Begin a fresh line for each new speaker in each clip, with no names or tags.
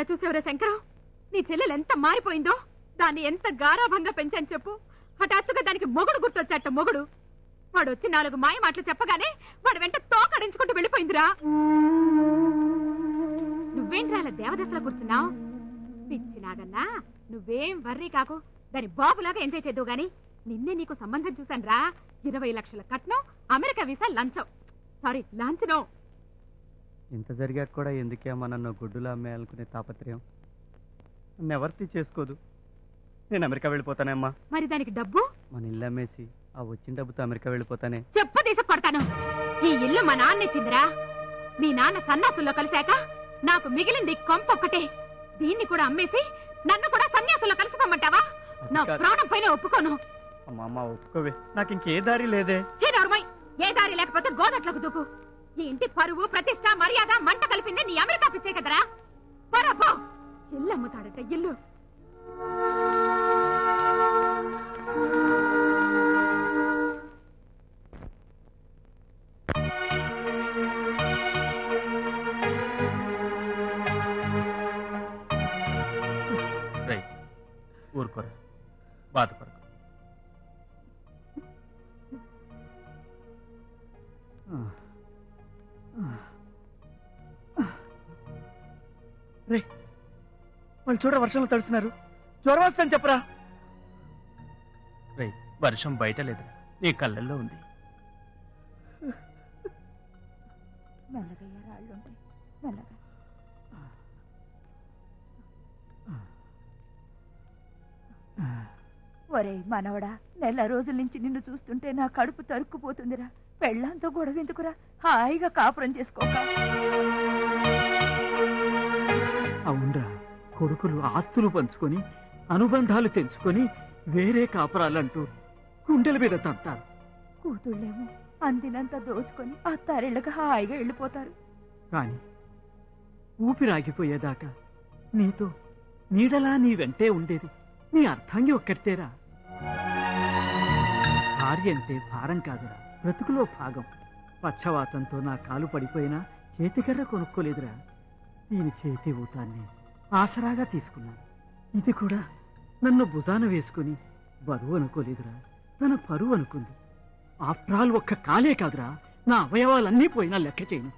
చూసేవరా శంకరం, నీ చెల్లెలు ఎంత మారిపోయిందో, దాన్ని ఎంత గారాభంగా పెంచాను చెప్పు. హఠాత్తుగా దానికి మొగుడు గుర్తొచ్చట. మొగుడు వాడు వచ్చి 4 మాయ మాటలు చెప్పగానే వాడు వెంట తోకడించుకుంటూ వెళ్ళిపోయిందిరా. నువ్వేంట్రా అలా దేవదశలో కూర్చున్నావు? పిచ్చినాగన్నా, నువ్వేం వర్రీ కాకు, దాని బాబులాగా ఎంజాయ్ చేద్దావు గాని. నిన్నే నీకు సంబంధం చూశాను రా. 20 లక్షల కట్నం, అమెరికా వీసా లంచం. సారీ, లాంఛనం.
ఇంత జరిగాక కూడా ఎందుకే అమ్మా నన్ను గుడ్డులా అమ్మేయాలనుకునే తాపత్రయం? నన్ను ఎవరితో చేసుకోదు. నేను అమెరికా వెళ్ళిపోతానేమ్మా.
మరి దానికి డబ్బు? మన
ఇల్లు అమ్మేసి ఆ వచ్చిన డబ్బుతో అమెరికా వెళ్ళిపోతానే.
చెప్పు తీసుకు కొడతాను. ఈ ఇల్లు మా నాన్న ఇచ్చిందిరా. మీ నాన్న సన్యాసుల్లో కలిశాక నాకు మిగిలింది కొంపొక్కటే. దీన్ని కూడా అమ్మేసి నన్ను కూడా సన్యాసుల్లో కలిసిపోమంటావా? నా ప్రాణం పైన ఒప్పుకోను.
అమ్మా ఒప్పుకోవే, నాకు ఇంకే దారి లేదే.
ఏ దారి లేకపోతే గోదట్లకు దూకు. ఈ ఇంటి పరువు, ప్రతిష్ట, మర్యాద మంట కలిపింది నీ అమెరికా పిచ్చే కదరా. పరపో, ఇల్లు అమ్ముతాడట. ఇల్లు
ఊరుకోరా, బాధపడకు. రే, వాళ్ళు చూడ వర్షంలో తడుస్తున్నారు. జ్వరం వస్తుందని చెప్పరా. రే, వర్షం బయట లేదు, నీ కళ్ళల్లో ఉంది.
ఒరే మనవడా, నెల రోజుల నుంచి నిన్ను చూస్తుంటే నా కడుపు తరుక్కుపోతుందిరా. పెళ్ళంతో గొడవ ఎందుకురా, హాయిగా కాపురం చేసుకోక.
అవునరా, కొడుకులు ఆస్తులు పంచుకొని అనుబంధాలు తెంచుకొని వేరే కాపురాలంటూ గుండెల మీద తంతారు.
కూతుళ్ళేమో అందినంత దోచుకొని అత్తారిళ్ళకి హాయిగా వెళ్ళిపోతారు.
కాని ఊపిరాగిపోయేదాకా నీతో నీడలా నీ వెంటే ఉండేది నీ అర్థంగి ఒక్కరితేరా. భార్య అంటే భారం కాదురా, బ్రతుకులో భాగం. పక్షవాతంతో నా కాలు పడిపోయినా చేతికర్ర కొనుక్కోలేదురా. దీని చేతి ఊతాన్ని ఆసరాగా తీసుకున్నాను. ఇది కూడా నన్ను భుజాన వేసుకుని బరువు అనుకోలేదురా, తన పరువు అనుకుంది. ఆఫ్టర్ ఆల్ ఒక్క కాలే కాదురా, నా అవయవాలన్నీ పోయినా లెక్క చేయను.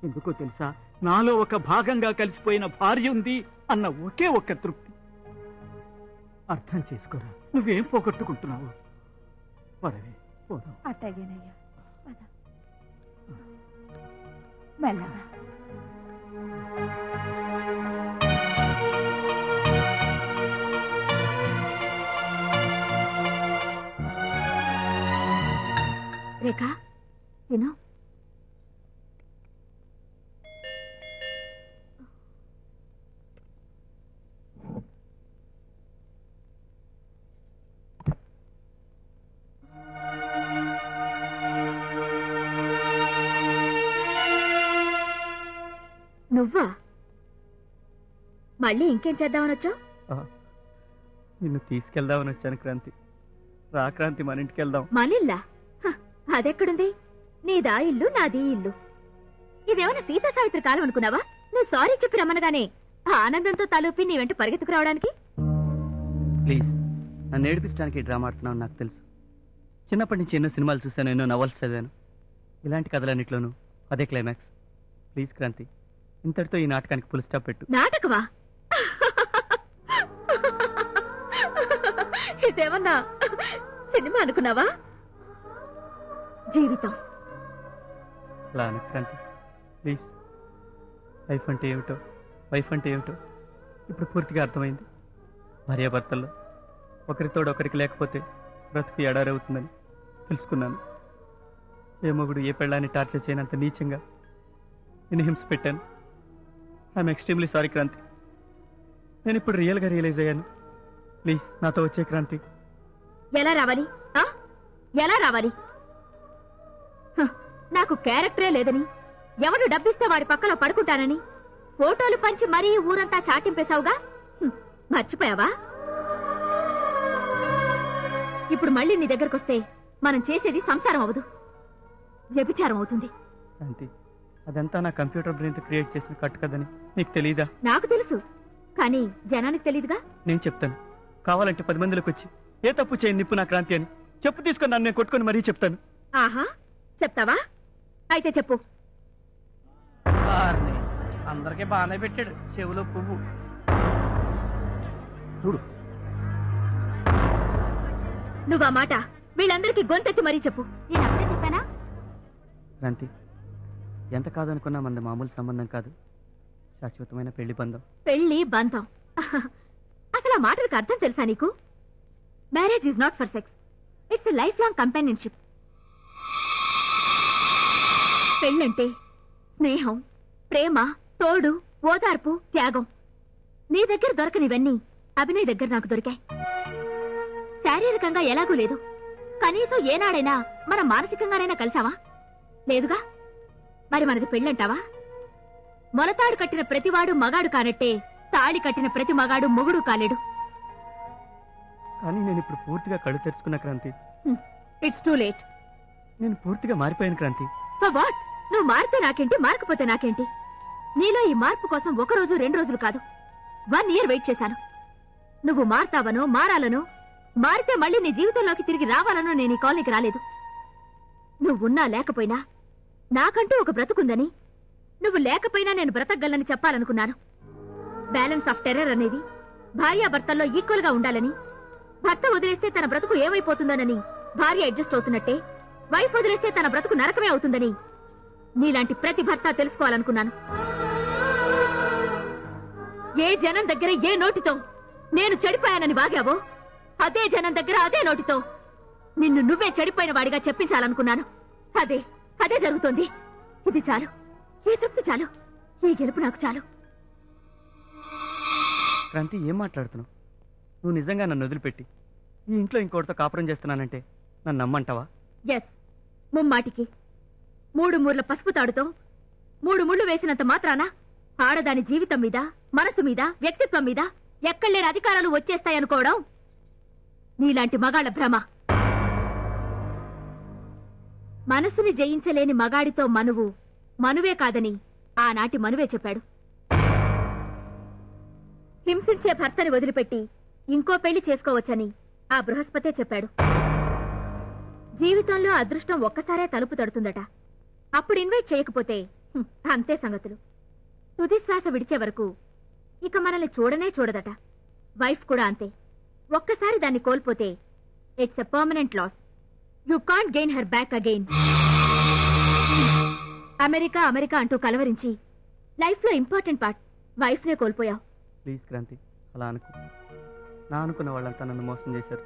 ఎందుకో తెలుసా, నాలో ఒక భాగంగా కలిసిపోయిన భార్య ఉంది అన్న ఒకే ఒక్క తృప్తి. అర్థం చేసుకోరా, నువ్వేం పోగొట్టుకుంటున్నావు. పదవే, పోదాం.
అట్టగేనయ్యా, మెల్లగా.
రేఖ, విను. నువ్వా? మళ్ళీ ఇంకేం చేద్దామని వచ్చావు?
నిన్ను తీసుకెళ్దామని వచ్చాను క్రాంతి. రా క్రాంతి, మన ఇంటికి వెళ్దాం.
మనిల్లా? అదెక్కడుంది? నీదా ఇల్లు, నాది ఇల్లు. ఇదేమన్నా సీతా సావిత్రి కాలం అనుకున్నావా? నువ్వు సారీ చెప్పి రమ్మనగానే ఆనందంతో తలూపి నీ వెంట పరిగెత్తుకు రావడానికి.
ప్లీజ్, నన్ను ఏడిపించడానికి డ్రామా ఆడుతున్నావు నాకు తెలుసు. చిన్నప్పటి నుంచి ఎన్నో సినిమాలు చూశాను, ఎన్నో నవల్స్ చదివాను. ఇలాంటి కథలన్నింటిలోనూ అదే క్లైమాక్స్. ప్లీజ్ క్రాంతి, ఇంతటితో ఈ నాటకానికి ఫుల్ స్టాప్ పెట్టు.
నాటకమా? ఇదేమన్నా సినిమా అనుకున్నావా? జీవితం.
అలా క్రాంతి, ప్లీజ్. లైఫ్ అంటే ఏమిటో, వైఫ్ అంటే ఏమిటో ఇప్పుడు పూర్తిగా అర్థమైంది. భార్యాభర్తల్లో ఒకరితోడు ఒకరికి లేకపోతే బ్రతుకు ఎడారవుతుందని తెలుసుకున్నాను. ఏ మొగుడు ఏ పెళ్ళాన్ని టార్చర్ చేయనంత నీచంగా నేను హింస పెట్టాను. I'm extremely sorry Kranthi. నేను ఇప్పుడు రియల్గా రియలైజ్ అయ్యాను. ప్లీజ్ నాతో వచ్చే క్రాంతి.
ఎలా రావాలి? ఎలా రావాలి? నాకు క్యారెక్టరే లేదని, ఎవడు డబ్బిస్తే వాడి పక్కలో పడుకుంటానని ఫోటోలు పంచి మరీ ఊరంతా చాటింపేశావుగా. మర్చిపోయావా? ఇప్పుడు మళ్ళీ నీ దగ్గరకొస్తే మనం చేసేది సంసారం అవదు, వ్యభిచారం అవుతుంది.
అదంతా నా కంప్యూటర్ బ్రెయిన్ తో క్రియేట్ చేసిన కట్టు కదని నీకు తెలీదా?
నాకు తెలుసు.
కానీ జనానికి తెలీదుగా.
నేను చెప్తాను, కావాలంటే 10 మందిలోకి వచ్చి ఏ తప్పు చేయని నిప్పు నా క్రాంతి అని చెప్పు తీసుకొని నన్ను నేను కొట్టుకొని మరీ చెప్తాను.
ఆహా, చెప్తావా? అయితే చెప్పు.
అందరికీ బాగానే పెట్టాడు చెవులో పువ్వు.
చూడు,
నువ్వా మాట వీళ్ళందరికీ గొంతెత్తి మరీ చెప్పు. నేను అప్పుడే చెప్పానా?
క్రాంతి, ఎంత కాదనుకున్నా మనది మామూలు సంబంధం కాదు, శాశ్వతమైన పెళ్లి బంధం.
పెళ్లి బంధం? అసలు ఆ మాటలకు అర్థం తెలుసా నీకు? Marriage is not for sex, it's a life long companionship. పెళ్ళంటే స్నేహం, ప్రేమ, తోడు, ఓదార్పు, త్యాగం. నీ దగ్గర దొరకనివన్నీ అభినయ్ దగ్గర నాకు దొరికాయి. శారీరకంగా ఎలాగూ లేదు, కనీసం ఏనాడైనా మనం మానసికంగానైనా కలిసావా? లేదుగా. మరి మనది పెళ్ళంటావా? మొలతాడు కట్టిన ప్రతివాడు మగాడు కానట్టే తాళి కట్టిన ప్రతి మగాడు మొగుడు కాలేడు.
కానీ నేను ఇప్పుడు పూర్తిగా కళ్ళు తెరుచుకున్న క్రాంతి.
It's too late.
నేను పూర్తిగా మారిపోయాను క్రాంతి.
For what? నువ్వు మారితే నాకేంటి, మారకపోతే నాకేంటి? నీలో ఈ మార్పు కోసం 1 రోజు 2 రోజులు కాదు, 1 year వెయిట్ చేశాను. నువ్వు మారతావనో, మారాలనో, మారితే మళ్ళీ నీ జీవితంలోకి తిరిగి రావాలనో నేను ఈ కాలనీకి రాలేదు. నువ్వున్నా లేకపోయినా నాకంటూ ఒక బ్రతుకుందని, నువ్వు లేకపోయినా నేను బ్రతకగలని చెప్పాలనుకున్నాను. బ్యాలెన్స్ ఆఫ్ టెర్రర్ అనేది భార్యాభర్తల్లో ఈక్వల్ గా ఉండాలని, భర్త వదిలేస్తే తన బ్రతుకు ఏమైపోతుందోనని భార్య అడ్జస్ట్ అవుతున్నట్టే వైఫ్ వదిలేస్తే తన బ్రతుకు నరకమే అవుతుందని నీలాంటి ప్రతి భర్త తెలుసుకోవాలనుకున్నాను. ఏ జనం దగ్గర ఏ నోటితో నేను చెడిపోయానని వాగావో, అదే జనం దగ్గర అదే నోటితో నిన్ను నువ్వే చెడిపోయిన వాడిగా చెప్పించాలనుకున్నాను. అదే అదే జరుగుతోంది. ఇది చాలు, ఈ తృప్తి చాలు, ఈ గెలుపు నాకు చాలు.
క్రాంతి, ఏం మాట్లాడుతున్నావు? నువ్వు నిజంగా నన్ను వదిలిపెట్టి ఈ ఇంట్లో ఇంకోటితో కాపురం చేస్తున్నానంటే నన్ను నమ్మంటావా?
ఎస్, ముమ్మాటికి. 3 మూర్ల పసుపు తాడుతో 3 ముళ్ళు వేసినంత మాత్రాన ఆడదాని జీవితం మీద, మనసు మీద, వ్యక్తిత్వం మీద ఎక్కడలేని అధికారాలు వచ్చేస్తాయనుకోవడం నీలాంటి మగాళ్ళ భ్రమ. మనసుని జయించలేని మగాడితో మనువు మనువే కాదని ఆనాటి మనువే చెప్పాడు. హింసించే భర్తని వదిలిపెట్టి ఇంకో పెళ్లి చేసుకోవచ్చని ఆ బృహస్పతే చెప్పాడు. జీవితంలో అదృష్టం ఒక్కసారే తలుపు తడుతుందట. అప్పుడు ఇన్వైట్ చేయకపోతే అంతే సంగతులు. తుది శ్వాస విడిచే వరకు ఇక మనల్ని చూడనే చూడదట. వైఫ్ కూడా అంతే. ఒక్కసారి దాన్ని కోల్పోతే it's a permanent loss. You can't gain her back again. America America అంటూ కలవరించి లైఫ్ లో ఇంపార్టెంట్ పార్ట్ వైఫ్ నే కోల్పోయావు.
ప్లీజ్ క్రాంతి, అలా అనుకో. నా అనుకున్న వాళ్ళంతా నన్ను మోసం చేశారు.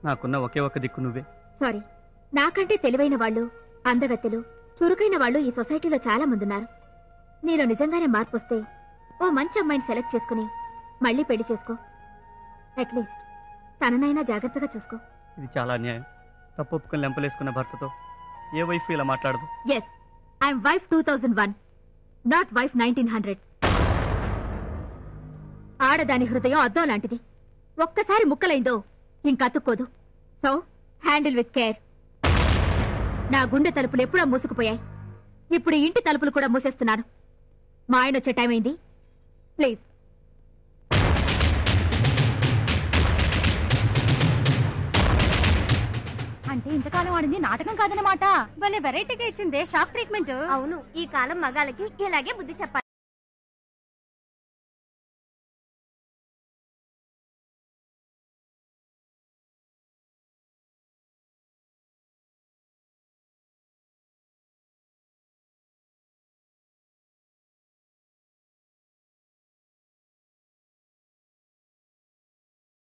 నాకున్న ఒకే ఒక్క దిక్కు నువ్వే.
సారీ, నాకంటే తెలివైన వాళ్ళు, అందగత్తెలు, చురుకైన వాళ్ళు ఈ సొసైటీలో చాలా మందున్నారు. నీలో నిజంగానే మార్పు వస్తే ఓ మంచి అమ్మాయిని సెలెక్ట్ చేసుకుని మళ్ళీ పెళ్లి చేసుకో. అట్లీస్ట్ తననైనా జాగ్రత్తగా చూసుకో.
ఇది చాలా అన్యాయం. తప్పు ఒప్పుకొని లెంపలేసుకున్న భర్తతో ఏ వైఫ్ ఇలా మాట్లాడదు.
Yes, I'm wife 2001, not wife 1900. ఆడదాని హృదయం అద్దం లాంటిది. ఒక్కసారి ముక్కలైందో ఇంకతుక్కోదు. So handle with care. నా గుండె తలుపులు ఎప్పుడో మూసుకుపోయాయి. ఇప్పుడు ఇంటి తలుపులు కూడా మూసేస్తున్నాను. మా ఆయన వచ్చే టైం అయింది. ప్లీజ్.
అంటే ఇంతకాలం ఆడింది నాటకం కాదన్నమాట. భలే వెరైటీగా ఇచ్చిందే షాక్ ట్రీట్మెంట్.
అవును, ఈ కాలం మగాళ్ళకి ఇలాగే బుద్ధి చెప్పాలి.